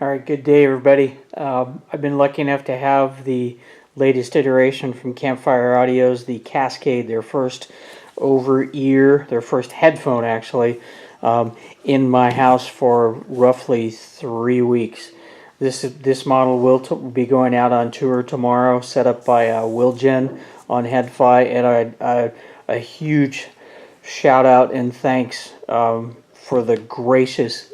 All right, good day, everybody. I've been lucky enough to have the latest iteration from Campfire Audio's, the Cascade, their first over-ear, their first headphone actually, in my house for roughly 3 weeks. This model will be going out on tour tomorrow, set up by Wilgen on HeadFi, and a huge shout out and thanks for the gracious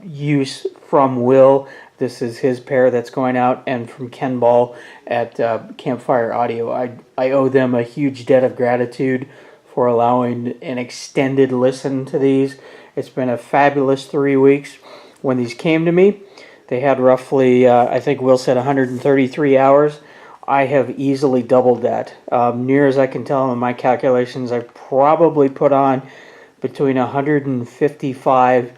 use from Will. This is his pair that's going out, and from Ken Ball at Campfire Audio. I owe them a huge debt of gratitude for allowing an extended listen to these. It's been a fabulous 3 weeks. When these came to me, they had roughly, I think Will said 133 hours. I have easily doubled that. Near as I can tell in my calculations, I probably put on between 155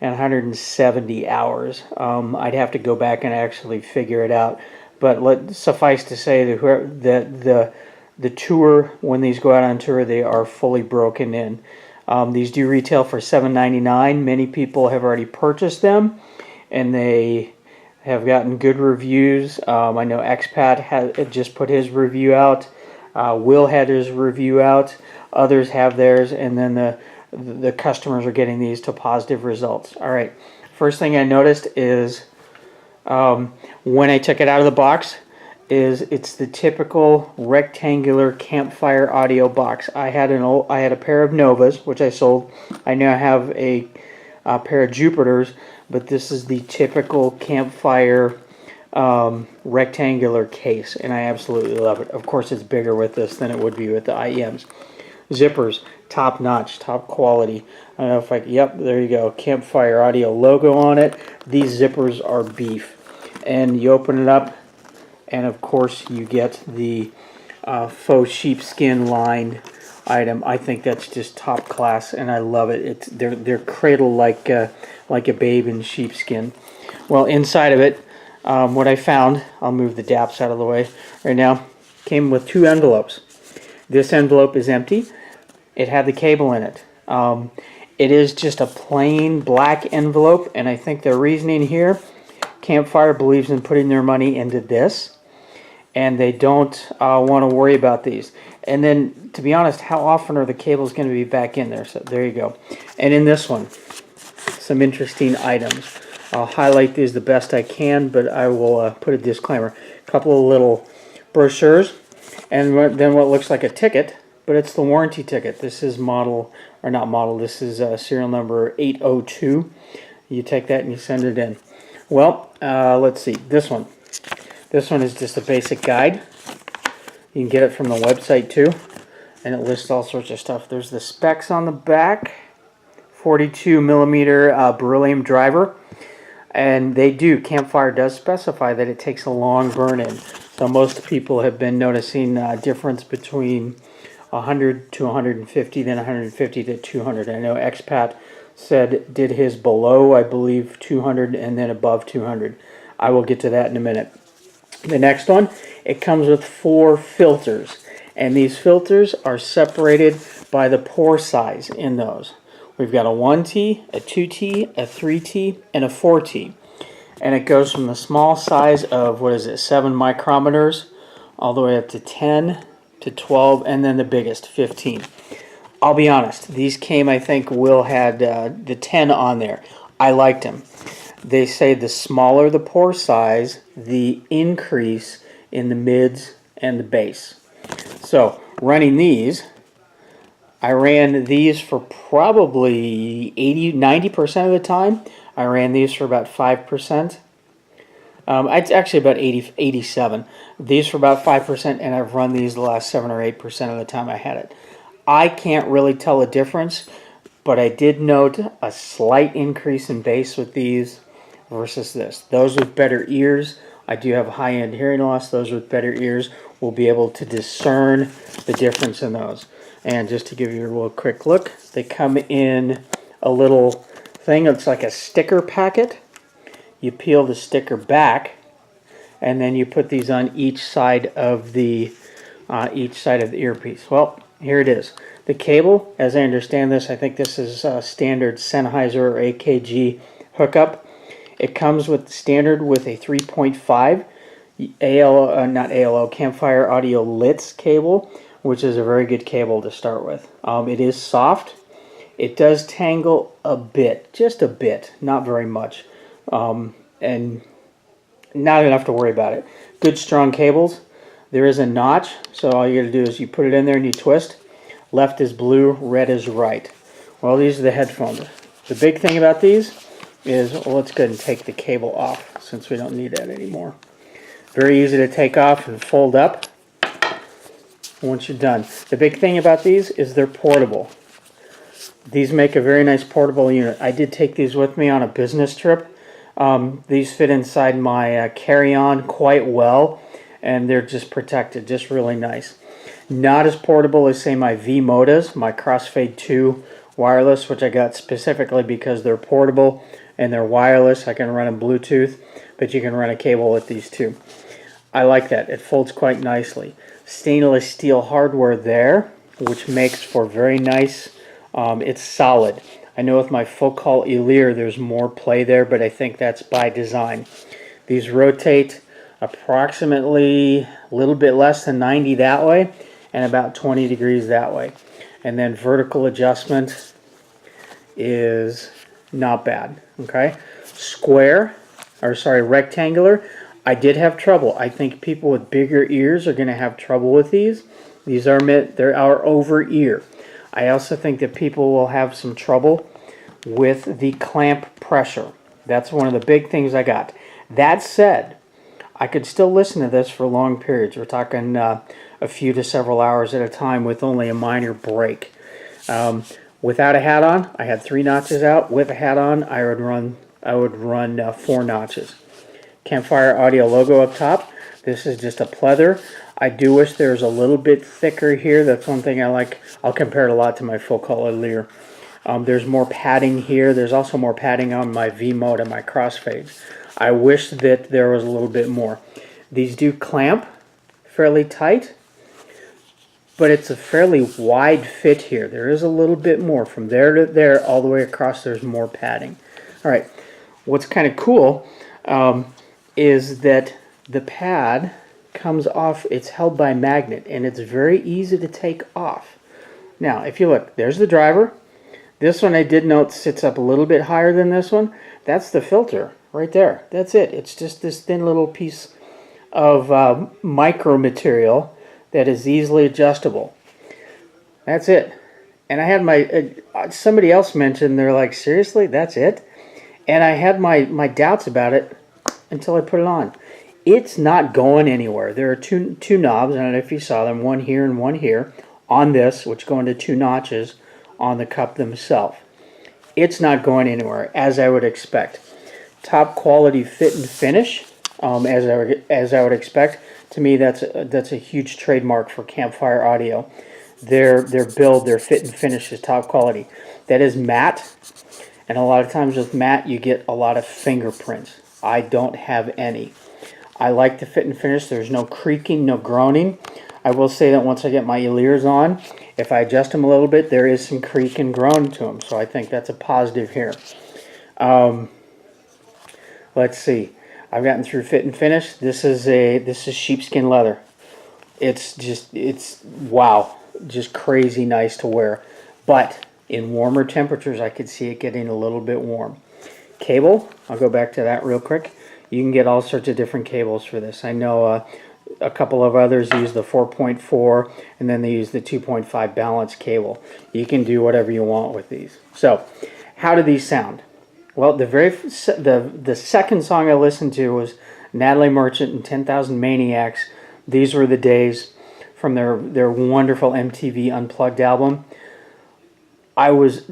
and 170 hours. I'd have to go back and actually figure it out. But suffice to say that the tour, when these go out on tour, they are fully broken in. These do retail for $7.99. Many people have already purchased them, and they have gotten good reviews. I know Expat had just put his review out. Will had his review out. Others have theirs, and then the customers are getting these to positive results. All right, first thing I noticed is when I took it out of the box is it's the typical rectangular Campfire Audio box. I had a pair of Novas, which I sold. I now have a pair of Jupiters, but this is the typical Campfire rectangular case, and I absolutely love it. Of course, it's bigger with this than it would be with the IEMs. Zippers, top notch, top quality. I don't know if yep, there you go. Campfire Audio logo on it. These zippers are beef. And you open it up, and of course you get the faux sheepskin lined item. I think that's just top class, and I love it. They're cradled like a babe in sheepskin. Well, inside of it, what I found, I'll move the DAPs out of the way right now, came with 2 envelopes. This envelope is empty. It had the cable in it. It is just a plain black envelope, and I think the reasoning here, Campfire believes in putting their money into this, and they don't want to worry about these. And then, to be honest, how often are the cables going to be back in there? So there you go. And in this one, some interesting items. I'll highlight these the best I can, but I will put a disclaimer. A couple of little brochures, and then what looks like a ticket, but it's the warranty ticket. This is this is serial number 802. You take that and you send it in. Well, let's see, this one. This one is just a basic guide. You can get it from the website too, and it lists all sorts of stuff. There's the specs on the back, 42 millimeter beryllium driver, and Campfire does specify that it takes a long burn-in. So most people have been noticing a difference between 100 to 150, then 150 to 200. I know Expat did his below, I believe, 200, and then above 200. I will get to that in a minute. The next one, it comes with 4 filters, and these filters are separated by the pore size in those. We've got a 1T, a 2T, a 3T, and a 4T. And it goes from the small size of, 7 micrometers, all the way up to 10 to 12, and then the biggest, 15. I'll be honest, these came, I think Will had the 10 on there. I liked them. They say the smaller the pore size, the increase in the mids and the bass. So, running these, I ran these for probably 90% of the time. I ran these for about 5%. It's actually about 87. These for about 5%, and I've run these the last 7 or 8% of the time I had it. I can't really tell a difference, but I did note a slight increase in bass with these versus this. Those with better ears, I do have high-end hearing loss. Those with better ears will be able to discern the difference in those. And just to give you a real quick look, they come in a little thing. It's like a sticker packet. You peel the sticker back, and then you put these on each side of the earpiece. Well, here it is. The cable, as I understand this, I think this is a standard Sennheiser or AKG hookup. It comes with standard with a 3.5 not ALO, Campfire Audio Litz cable, which is a very good cable to start with. It is soft. It does tangle a bit, just a bit, not very much, and not enough to worry about it. Good strong cables. There is a notch, so all you got to do is you put it in there and you twist. Left is blue, red is right. Well, these are the headphones. The big thing about these is, well, let's go ahead and take the cable off since we don't need that anymore. Very easy to take off and fold up once you're done. The big thing about these is they're portable. These make a very nice portable unit. I did take these with me on a business trip. These fit inside my carry-on quite well, and they're just protected, just really nice. Not as portable as, say, my V-Modas, my Crossfade 2 wireless, which I got specifically because they're portable and they're wireless. I can run them Bluetooth, but you can run a cable with these too. I like that. It folds quite nicely. Stainless steel hardware there, which makes for very nice. It's solid. I know with my Focal Elir there's more play there, but I think that's by design. These rotate approximately a little bit less than 90 that way and about 20 degrees that way. And then vertical adjustment is not bad. Okay, rectangular. I did have trouble. I think people with bigger ears are going to have trouble with these. They're our over ear. I also think that people will have some trouble with the clamp pressure. That's one of the big things I got. That said, I could still listen to this for long periods. We're talking a few to several hours at a time with only a minor break. Without a hat on, I had 3 notches out. With a hat on, I would run 4 notches. Campfire Audio logo up top. This is just a pleather. I do wish there was a little bit thicker here. That's one thing I like. I'll compare it a lot to my Focal Elir. There's more padding here. There's also more padding on my V-Mode and my Crossfades. I wish that there was a little bit more. These do clamp fairly tight, but it's a fairly wide fit here. There is a little bit more. From there to there, all the way across, there's more padding. All right, what's kind of cool is that the pad comes off. It's held by a magnet, and it's very easy to take off. Now, if you look, there's the driver. This one I did note sits up a little bit higher than this one. That's the filter right there. That's it. It's just this thin little piece of micro material that is easily adjustable. That's it. And I had my somebody else mentioned, they're like, seriously, that's it? And I had my doubts about it until I put it on. It's not going anywhere. There are two knobs, I don't know if you saw them, one here and one here, on this, which go into 2 notches on the cup themselves. It's not going anywhere, as I would expect. Top quality fit and finish, as I would expect. To me, that's a huge trademark for Campfire Audio. Their build, their fit and finish is top quality. That is matte, and a lot of times with matte, you get a lot of fingerprints. I don't have any. I like the fit and finish. There's no creaking, no groaning. I will say that once I get my Elirs on, if I adjust them a little bit, there is some creak and groan to them. So I think that's a positive here. Let's see. I've gotten through fit and finish. This is sheepskin leather. It's wow, just crazy nice to wear. But in warmer temperatures, I could see it getting a little bit warm. Cable, I'll go back to that real quick. You can get all sorts of different cables for this. I know a couple of others use the 4.4 and then they use the 2.5 balance cable. You can do whatever you want with these. So, how do these sound? Well, the second song I listened to was Natalie Merchant and 10,000 Maniacs. These were the days from their wonderful MTV Unplugged album. I was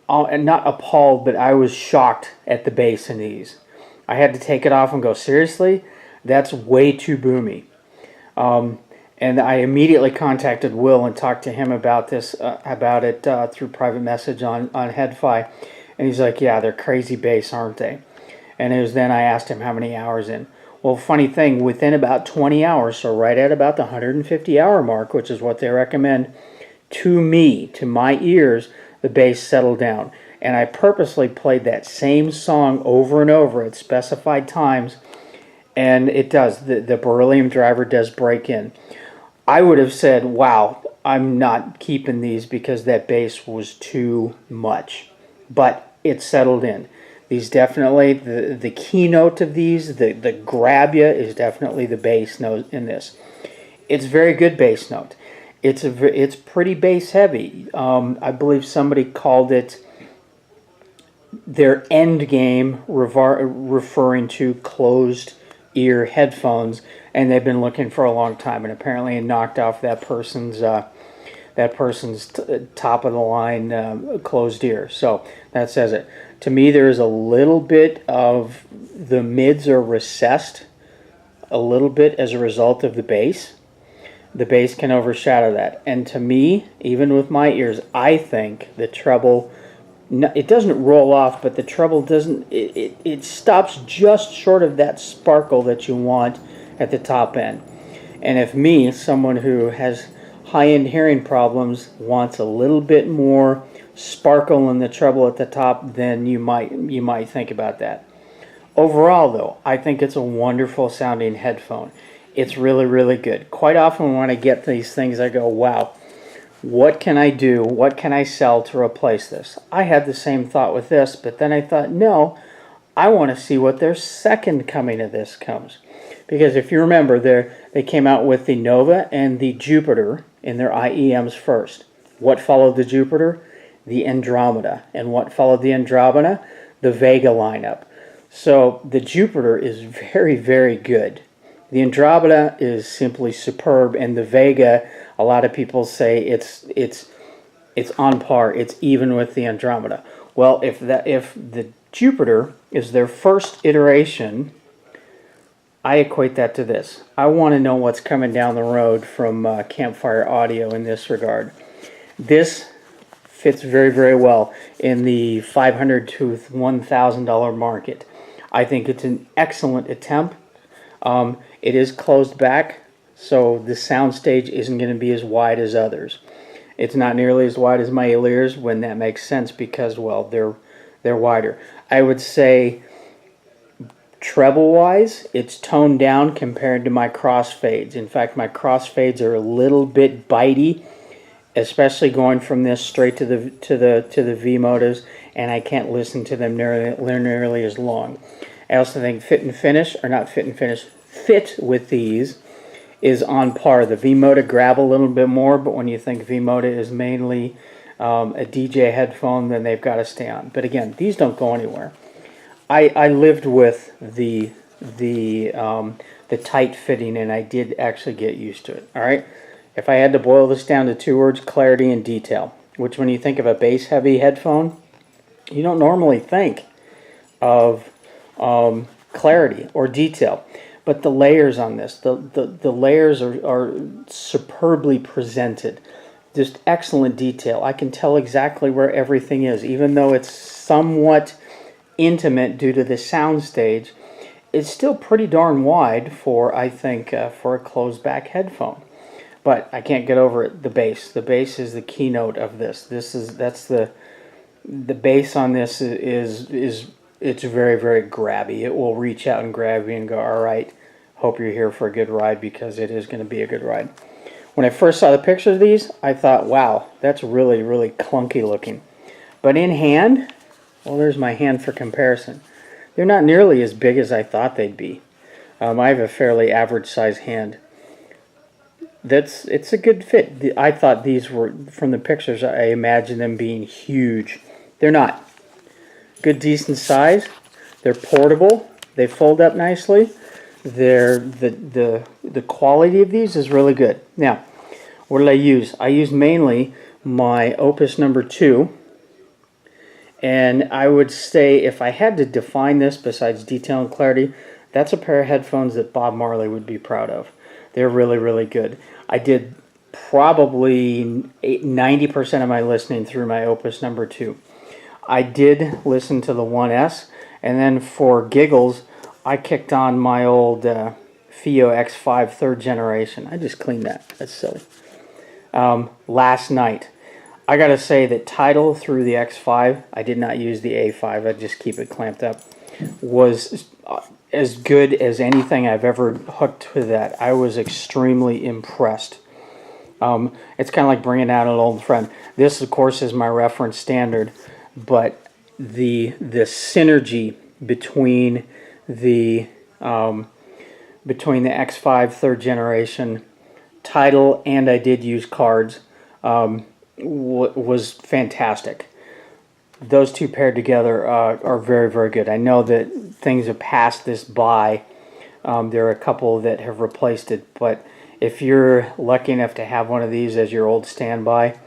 not appalled, but I was shocked at the bass in these. I had to take it off and go, seriously? That's way too boomy. And I immediately contacted Will and talked to him about this, through private message on HeadFi. And he's like, yeah, they're crazy bass, aren't they? And it was then I asked him how many hours in. Well, funny thing, within about 20 hours, so right at about the 150-hour mark, which is what they recommend, to me, to my ears, the bass settled down. and I purposely played that same song over and over at specified times, and it does. The beryllium driver does break in. I would have said, wow, I'm not keeping these because that bass was too much. But it settled in. These definitely, the keynote of these, the grab ya is definitely the bass note in this. It's very good bass note. It's pretty bass heavy. I believe somebody called it their end game, referring to closed ear headphones, and they've been looking for a long time, and apparently it knocked off that person's top of the line closed ear. So that says it. To me, there is a little bit of the mids are recessed a little bit as a result of the bass. The bass can overshadow that. And to me, even with my ears, I think the treble, it doesn't roll off, but the treble doesn't, it stops just short of that sparkle that you want at the top end. And if me, someone who has high-end hearing problems, wants a little bit more sparkle in the treble at the top, then you might think about that. Overall, though, I think it's a wonderful sounding headphone. It's really, really good. Quite often when I get these things, I go, wow, what can I do? What can I sell to replace this? I had the same thought with this, but then I thought, no, I want to see what their second coming of this comes. Because if you remember, they came out with the Nova and the Jupiter in their IEMs first. What followed the Jupiter? The Andromeda. And what followed the Andromeda? The Vega lineup. So the Jupiter is very, very good. The Andromeda is simply superb, and the Vega, a lot of people say it's on par. It's even with the Andromeda. Well, if the Jupiter is their first iteration, I equate that to this. I want to know what's coming down the road from Campfire Audio in this regard. This fits very, very well in the $500 to $1,000 market. I think it's an excellent attempt. It is closed back, so the soundstage isn't going to be as wide as others. It's not nearly as wide as my ears, when that makes sense because, well, they're wider. I would say treble-wise, it's toned down compared to my crossfades. In fact, my crossfades are a little bit bitey, especially going from this straight to the V-motos, and I can't listen to them nearly as long. I also think fit with these is on par. The V-Moda grab a little bit more, but when you think V-Moda is mainly a DJ headphone, then they've got to stay on. But again, these don't go anywhere. I lived with the tight fitting, and I did actually get used to it. All right. If I had to boil this down to two words, clarity and detail, which when you think of a bass-heavy headphone, you don't normally think of clarity or detail. But the layers on this, the layers are superbly presented. Just excellent detail. I can tell exactly where everything is, even though it's somewhat intimate due to the soundstage. It's still pretty darn wide for, I think, for a closed-back headphone. But I can't get over it. The bass. The bass is the keynote of this. That's the bass on this is it's very, very grabby. It will reach out and grab you and go, all right, hope you're here for a good ride, because it is going to be a good ride. When I first saw the pictures of these, I thought, wow, that's really, really clunky looking. But in hand, well, there's my hand for comparison. They're not nearly as big as I thought they'd be. I have a fairly average size hand. It's a good fit. I thought these were, from the pictures, I imagined them being huge. They're not. Good, decent size. They're portable. They fold up nicely. The quality of these is really good. Now, what did I use? I used mainly my Opus number 2. And I would say, if I had to define this besides detail and clarity, that's a pair of headphones that Bob Marley would be proud of. They're really, really good. I did probably 90% of my listening through my Opus number 2. I did listen to the 1S, and then for giggles, I kicked on my old FIO X5 3rd generation. I just cleaned that. That's silly. Last night. I gotta say that title through the X5, I did not use the A5, I just keep it clamped up, was as good as anything I've ever hooked to that. I was extremely impressed. It's kind of like bringing out an old friend. This, of course, is my reference standard, but the synergy between the X5 third generation title, and I did use cards, was fantastic. Those two paired together are very, very good. I know that things have passed this by. There are a couple that have replaced it, but if you're lucky enough to have one of these as your old standby,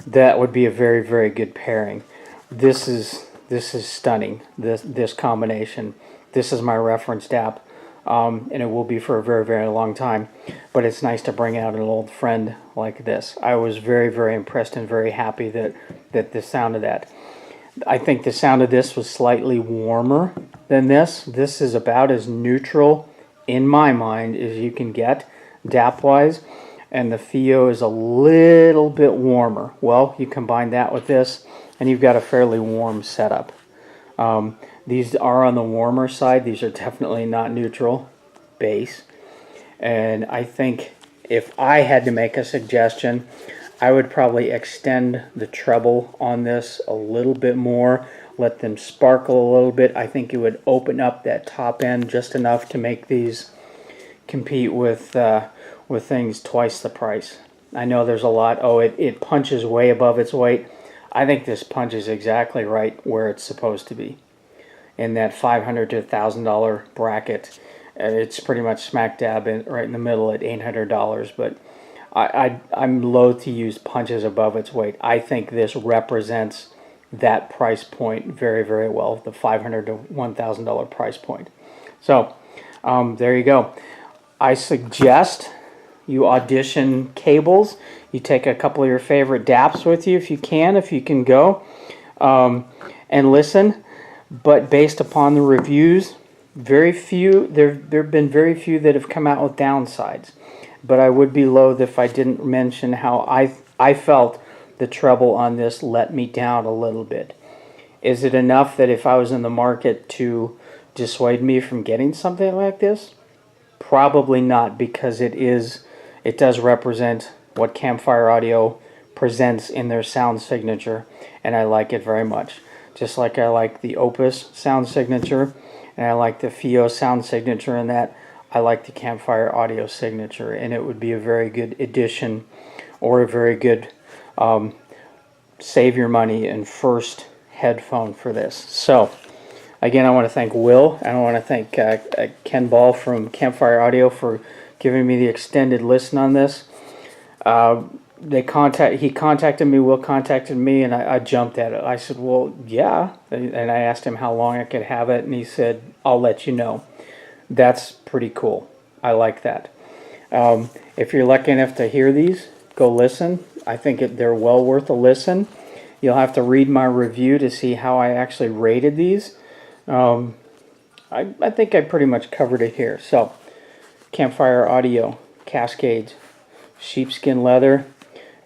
that would be a very, very good pairing. This is stunning. This combination. This is my referenced app, and it will be for a very, very long time. But it's nice to bring out an old friend like this. I was very, very impressed and very happy that the sound of that. I think the sound of this was slightly warmer than this. This is about as neutral in my mind as you can get DAP wise, and the FIO is a little bit warmer. Well, you combine that with this and you've got a fairly warm setup. These are on the warmer side. These are definitely not neutral bass, and I think if I had to make a suggestion, I would probably extend the treble on this a little bit more, let them sparkle a little bit. I think it would open up that top end just enough to make these compete with things twice the price. I know there's a lot, oh, it punches way above its weight. I think this punches exactly right where it's supposed to be. In that $500 to $1,000 bracket, it's pretty much smack dab right in the middle at $800, but I'm loath to use punches above its weight. I think this represents that price point very, very well, the $500 to $1,000 price point. So there you go. I suggest you audition cables. You take a couple of your favorite DAPs with you if you can go, and listen. But based upon the reviews, very few, there have been very few that have come out with downsides. But I would be loath if I didn't mention how I felt the treble on this let me down a little bit. Is it enough that if I was in the market to dissuade me from getting something like this? Probably not, because it does represent what Campfire Audio presents in their sound signature, and I like it very much. Just like I like the Opus sound signature, and I like the FIO sound signature in that, I like the Campfire Audio signature, and it would be a very good addition, or a very good save your money and first headphone for this. So again, I want to thank Will, and I want to thank Ken Ball from Campfire Audio for giving me the extended listen on this. He contacted me, Will contacted me, and I jumped at it. I said, well, yeah, and I asked him how long I could have it, and he said, I'll let you know. That's pretty cool. I like that. If you're lucky enough to hear these, go listen. I think they're well worth a listen. You'll have to read my review to see how I actually rated these. I think I pretty much covered it here. So, Campfire Audio, Cascade, sheepskin leather,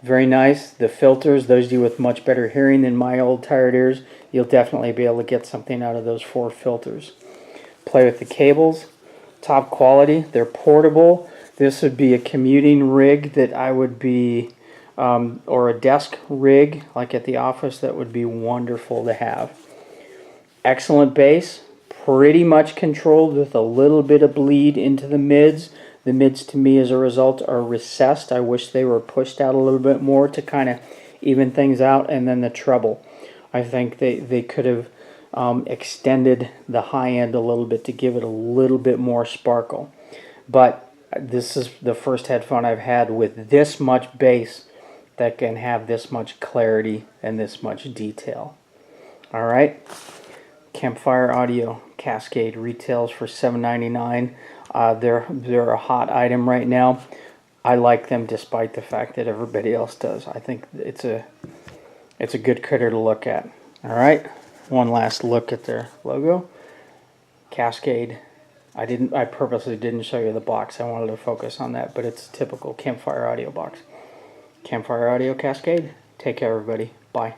very nice. The filters, those of you with much better hearing than my old tired ears, you'll definitely be able to get something out of those 4 filters. Play with the cables, top quality. They're portable. This would be a commuting rig that I would be, or a desk rig like at the office, that would be wonderful to have. Excellent bass, pretty much controlled with a little bit of bleed into the mids. The mids to me as a result are recessed. I wish they were pushed out a little bit more to kind of even things out. And then the treble. I think they could have extended the high end a little bit to give it a little bit more sparkle. But this is the first headphone I've had with this much bass that can have this much clarity and this much detail. Alright, Campfire Audio Cascade retails for $7.99. They're a hot item right now. I like them despite the fact that everybody else does. I think it's a good critter to look at. Alright, one last look at their logo. Cascade. I purposely didn't show you the box. I wanted to focus on that, but it's a typical Campfire Audio box. Campfire Audio Cascade. Take care, everybody. Bye.